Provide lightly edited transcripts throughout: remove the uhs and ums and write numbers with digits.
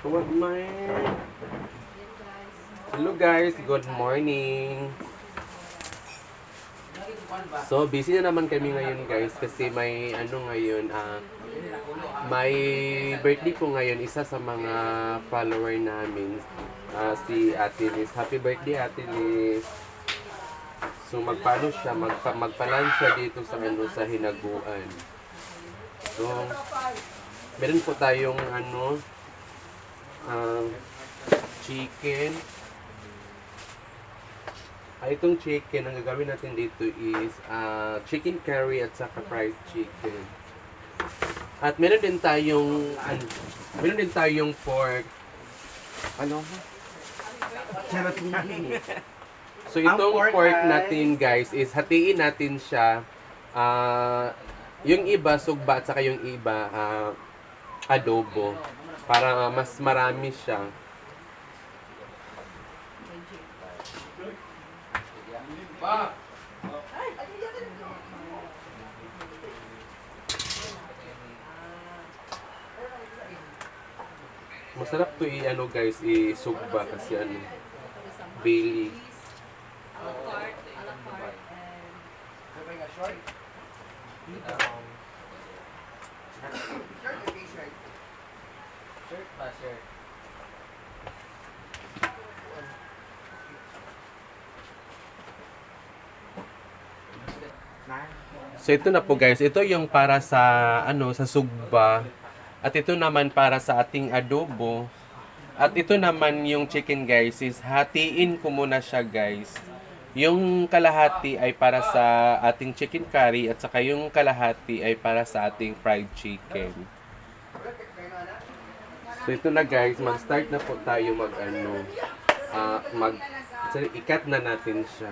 What man? Hello guys, good morning. So busy na naman kami ngayon guys kasi may ano ngayon may birthday po ngayon isa sa mga follower namin, si Ate Liz. Happy birthday Ate Liz. So magpaano siya, magpalan siya dito sa ano sa Hinaguan. So meron po tayong ano chicken. Itong chicken, ang gagawin natin dito is chicken curry at saka fried chicken. At meron din tayong pork. Ano? So itong pork natin guys is hatiin natin siya. Yung iba sugba at saka yung iba adobo para mas marami siya. Masarap to ano guys, isugba kasi ano, Bailey. So ito na po guys, ito yung para sa ano sa sugba at ito naman para sa ating adobo. At ito naman yung chicken guys is hatiin ko muna siya guys. Yung kalahati ay para sa ating chicken curry at saka yung kalahati ay para sa ating fried chicken. So ito na guys, mag-start na po tayo ikat na natin siya.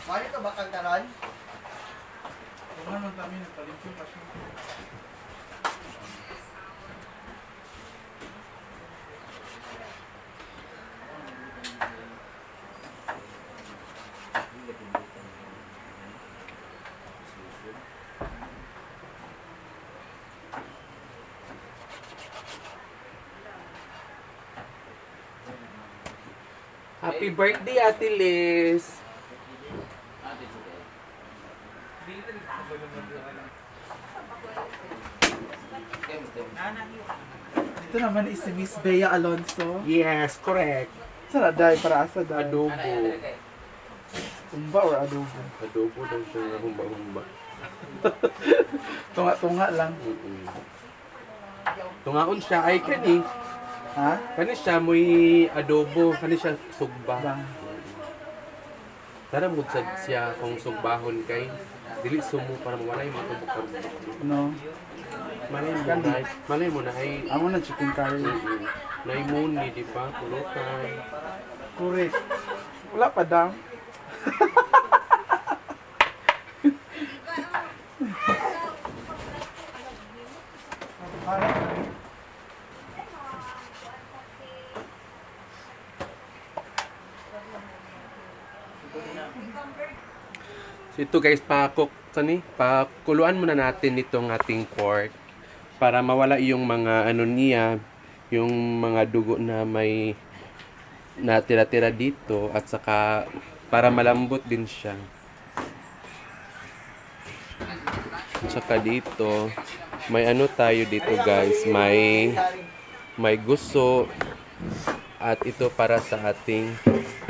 Mari to bakang taron? Kung ano kami nagpalimpyo pa siya. Happy birthday Ate Liz! Dito naman is si Miss Bea Alonso. Yes, correct. Saraday para asa daw. Adobo. Umba or adobo? Adobo daw siya nga humba-humba. Tunga-tunga lang. Tungaon siya ay kani. Ha? Kani siya mo'y adobo, kani siya sugba. Bang. Tara mo siya kung sugbahon kay dili sumo para mawalay mo tubok. No. Malay mo na ay Amo na chicken curry. naimuni, di ba? Pulutan. Correct. Wala pa daw. So ito guys, pakuluan muna natin itong ating pork para mawala yung mga ano niya, yung mga dugo na may natira-tira dito at saka para malambot din siya. At saka dito, may ano tayo dito guys, may guso at ito para sa ating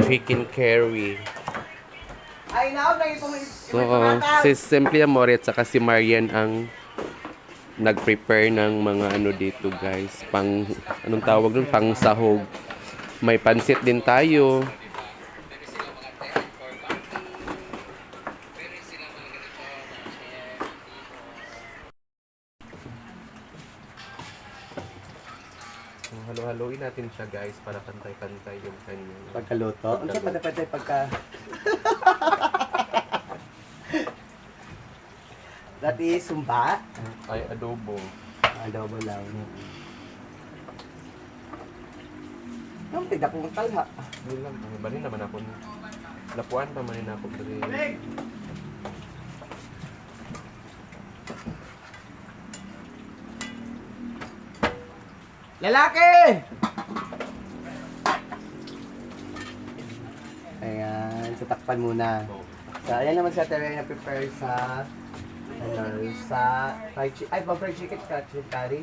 chicken curry. Ay, naon na itong So, si Simply Amore at saka si Marian ang nag-prepare ng mga ano dito guys. Anong tawag nun? Pang sahog. May pansit din tayo. haluin natin siya guys para pantay-pantay yung kanyang Pagkaluto. Ang siya pati pagka... That is sumba. ay adobo. Adobo lang. Ang tidak kong talha. Yun lang, balin naman ako. Lapuan pa man ako diri. Lalaki! Ayan, so takpan muna. So, ayan naman sa Terry na prepare sa sa fried chicken. Ay, fried chicken ka, chicken curry.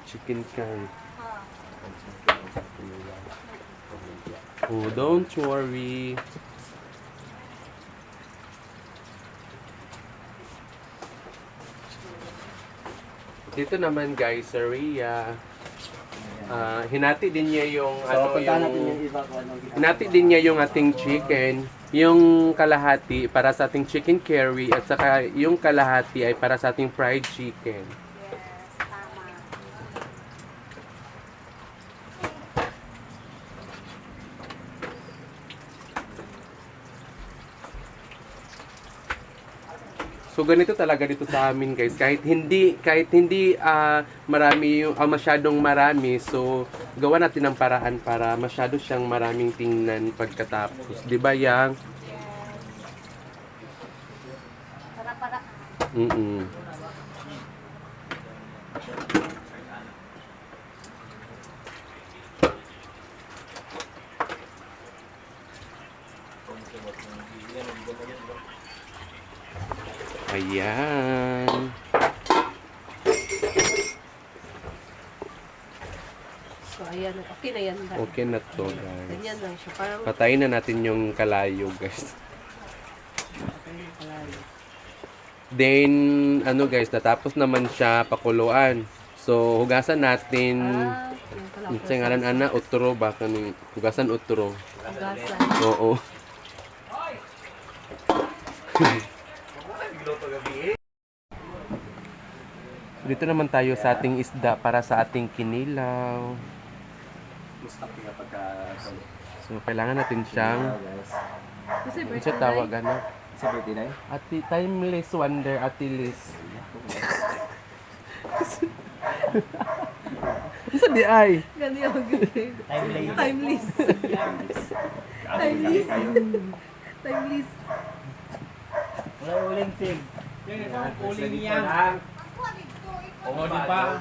Chicken curry. Oh, don't worry. Dito naman guys, sa Rhea, hinati din niya yung So, punta natin yung iba kung anong ginagawa. hinati din niya yung ating chicken, yung kalahati para sa ating chicken curry at saka yung kalahati ay para sa ating fried chicken. So ganito talaga dito sa amin guys. Kahit hindi marami yung masyadong marami, so gawa natin ng paraan para masyado siyang maraming tingnan pagkatapos. 'Di ba, Yang? Para. Mm. Ayan. So, ayan. Okay na yan. Okay na to, guys. Ganyan lang siya. Parang Patayin na natin yung kalayo, guys. patay ng kalayo. Then, ano guys, natapos naman siya pakuluan. So, hugasan natin. Yung pala. Sa ngalan ana, utro ba? Kanang hugasan utro. Ugasan. Oo. Dito naman tayo sa ating isda para sa ating kinilaw. Gusto ko pagka... So, kailangan natin siyang Kasi ano siya tawag ano? Sa birthday na Ati timeless wonder Ati Liz. Isa di ay. Gani ako galing. Timeless. Timeless. Wala uling ting. Yan ang uling niya. Oo, di ba?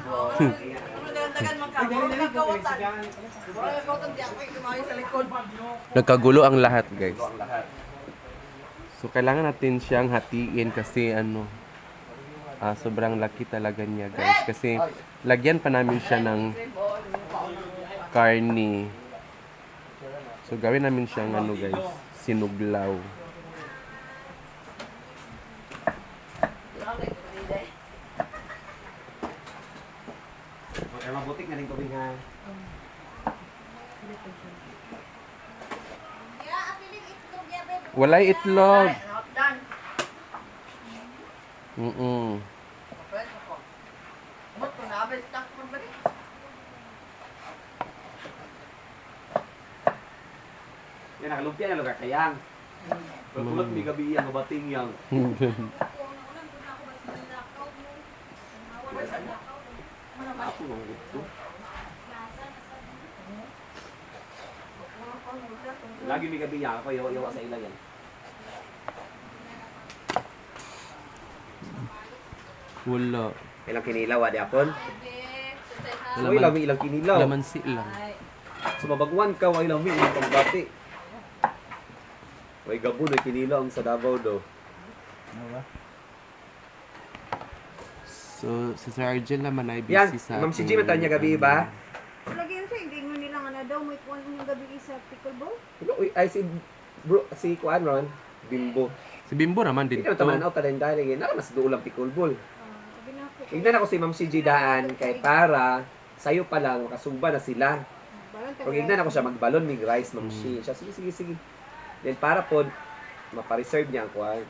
Nagkagulo ang lahat, guys. So, kailangan natin siyang hatiin kasi ano, sobrang laki talaga niya, guys. Kasi, lagyan pa namin siya ng karni. So, gawin namin siyang ano, guys, sinuglaw. Ay, mabutik na rin ko nga. Walay itlog. Mm-mm. Yan, nakalumpia na lugar kayang. Pagkulot may gabi ang mabating yang. Ako nang gusto. Lagi may gabi yang ako, yawa sa ila yan. Wala. Ilang kinilaw, adi apon? So, Laman- ilang ilang kinilaw. Lamansi lang. So, mabagwan ka, wa ilang ilang pagbati. Way gabon ay kinilaw ang sa Davao do. So, si Sir Argel naman ay Yan, busy sa Ma'am si Jim, tanya gabi ba? Lagyan siya, hindi mo nila nga na daw, may kuwan yung gabi sa pickleball. Uy, ay si bro, si Kuan Ron, Bimbo. Si Bimbo naman Hindi dito. ka taman out talang daling. Naka mas duulang pikulbol. Sabi na ako, Tignan ako si Ma'am si Daan kay para sayo pa lang makasuba na sila. parang Kung ignan ako siya magbalon mig rice Ma'am si. Siya sige. Then para pod mapa-reserve niya ang kuan.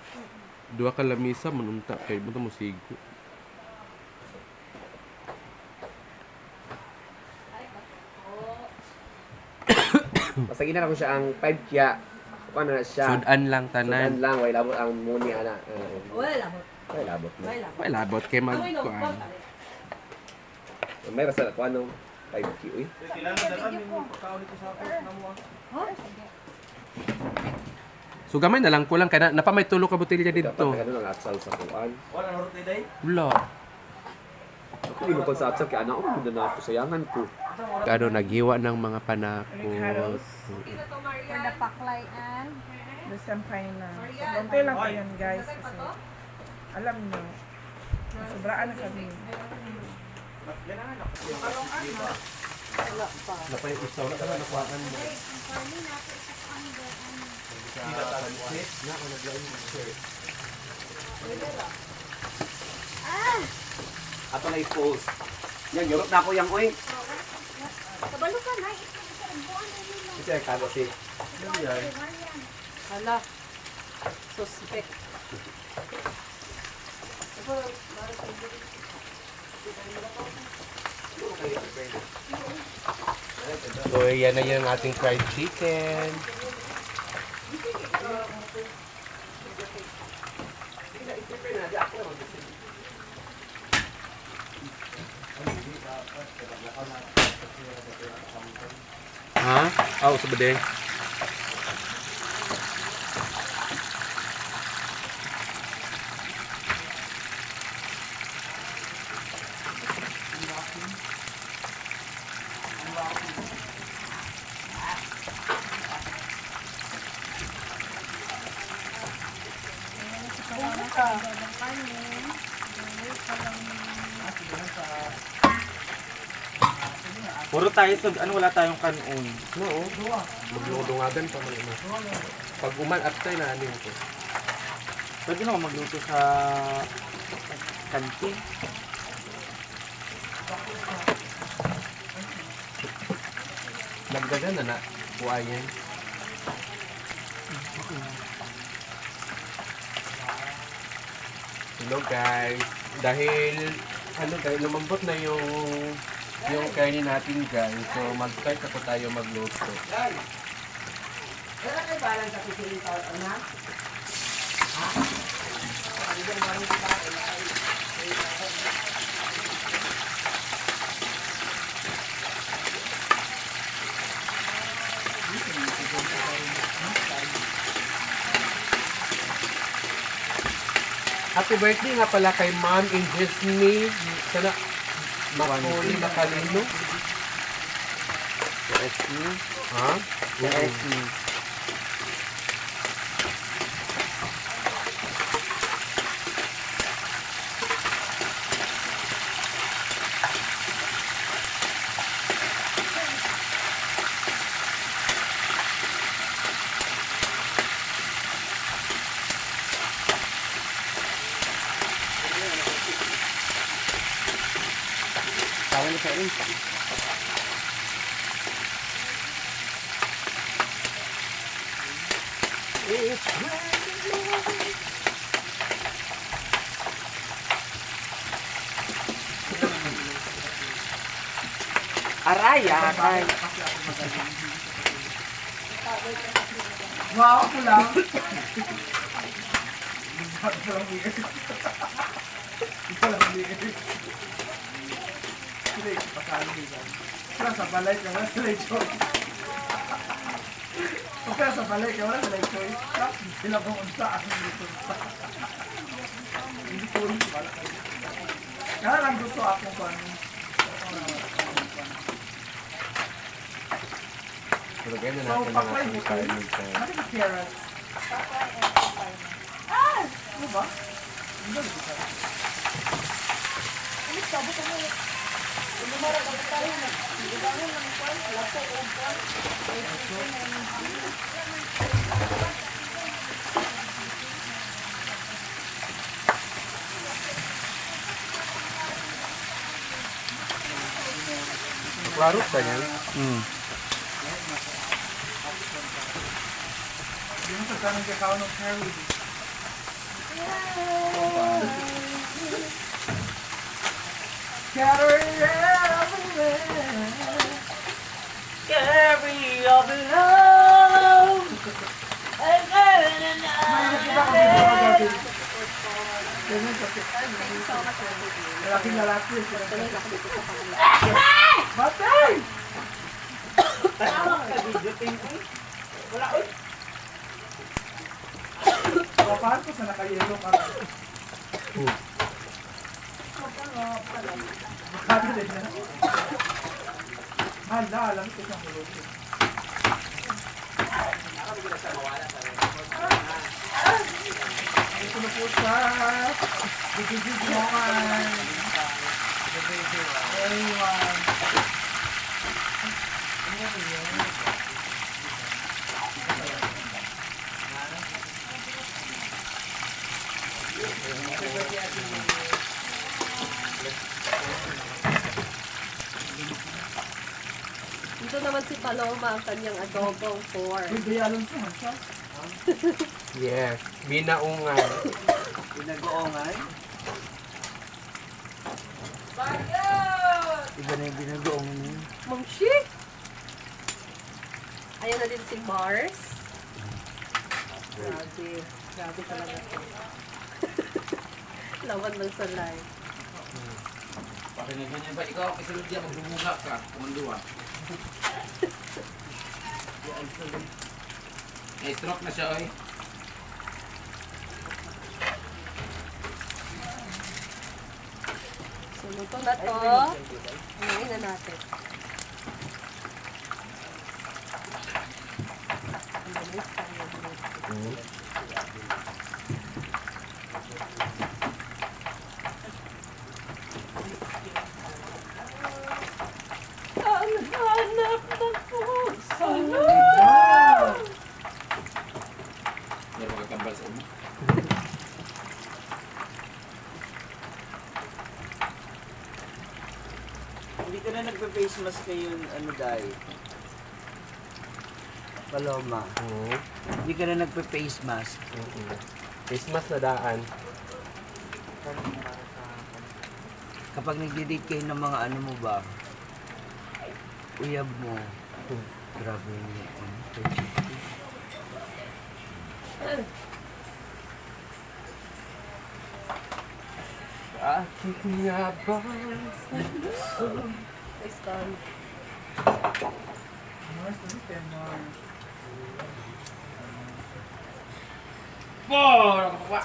Dua ka lamisa manunta kay bunta mo sigo. Basta gina na ko siya ang 5 kya. Kuha na siya. Sudan lang Sudan tanan. lang, way labot ang muni ana. Wala mo. Way labot na. Wala. May labot kay magkuan. May rasa ko anong 5 kya. Uy. Kailangan dalan yung pagkaulit ko sa ako na mo. So gamay na lang kulang kay na pa may tulo ka botelya Dapat dito. ano lang atsal sa kuan. Wala na rote day. Wala. Ako hindi ko sa atsal kay anak ko hindi na ako sayangan ko. Ano naghiwa ng mga panakot. For the paklayan. The Sampaina. So, konti lang pa yun, guys. Kasi, alam nyo, sobraan na kami. Napay isaw na naman nakuhaan mo. Ato na i-post. Yan, yorot na ako yang oy. Kabalo ka na. Buwan na nila. Kasi ay kago si. Hala. Suspect. So yan na yung ating fried chicken. Ha? Oh, sabade. Puro tayo sa ano wala tayong kanon. Oo. Maglulungagan pa man ina. Pag uman after na anin ko. Pwede na ako magluto sa kantin. Dagdagan na na. Buhayin. Hello guys. Dahil lumambot na yung kainin natin guys. So mag-start na po tayo magluto. Happy birthday nga pala kay Ma'am Injesny. Sana Makuli Makalino. Yes, Ha? yes. Tawa na sa rin. Aray, aray. Wow, ako lang. Kaya sa balay ka, wala sila choice. Kaya sa balay ka, wala sila choice. Sila kung unsa ang dito sa. Hindi ko rin bala kayo. Kaya lang gusto ako kung ano. Pero ganyan So, natin ang paklay ating mo kainin kayo. guys. Ano yung carrots? Ano ba? Ano ba? Klarot ka niyan? Hindi mo sa tanong kakao ng carrots. Carry everywhere. Carry of love. Mayroon kita kami mga gabi. Ganyan kasi. Lalaking lalaki. Batay! Wala ko. Paano ko sa nakayelo ka? Bakit din na? Hala, alam ko sa mulot. Ito na po siya. Bigigig mo man. Everyone. Dito naman si Paloma ang kanyang adobong pork. Bigay alam ko siya. Yes. Binaungan. Binagoongan. Iba na yung binagoongan niya. Mangshi! Ayan na din si Mars. Grabe. Grabe talaga to. Lawan lang sa live. Pakinggan niya ba? Ikaw, kasunod niya, magbumuga ka. Kumanduwa. Stroke na siya, oy. So, luto na to. Ngayon na natin. Ang bilis tayo dito. Ang hanap ng puso. Meron magkakambal sa umo. Hindi ka na nagpe-face mask ngayon, ano dahil? Paloma. Hindi ka na nagpe-face mask. Christmas na daan. Kapag nagdi-date kayo ng mga ano mo ba? Uyab mo. Grabe yun. Bakit nga ba? Nice done. Mars, ulit eh, Mars. Boh! Nakapapa!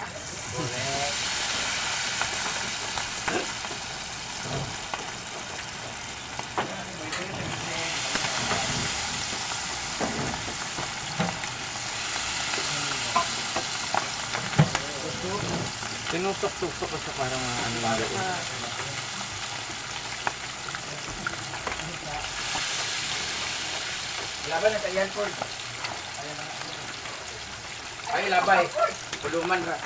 Tinusok-tusok ko sa parang ano yung Laban na tayo Ford. Ay, labay. Puluman ka.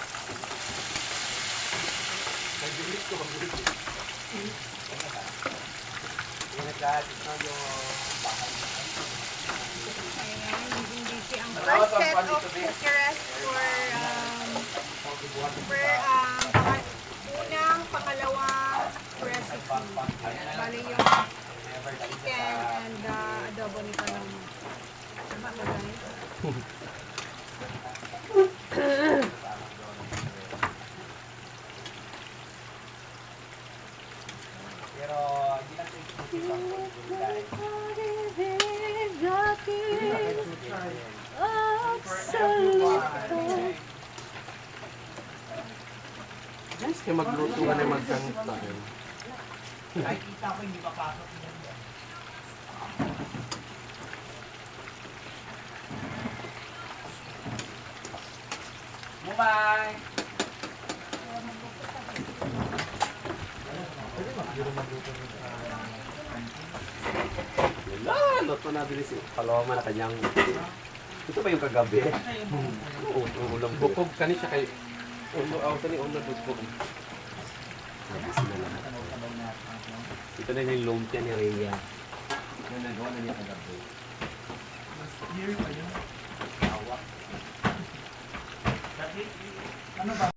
Hindi ang first set of cookeres unang, pangalawang recipe. Bali yung chicken and adobo ni Paloma. Tama ba guys? Pero hindi na ito guys, kaya magluto ka na magkanta. Nakikita ko hindi papasok yan. Bye! Wala, luto na din si Paloma na kanyang... Ito ba yung kagabi? Oo, ulam. Bukog ka ni siya kay... Ulo, sa ni ulo bukog. Sabi sila lang. Ito na yung lumpia ni Rhea. Yung nagawa na niya kagabi. Here pa yun. Ano ba? Ano ba?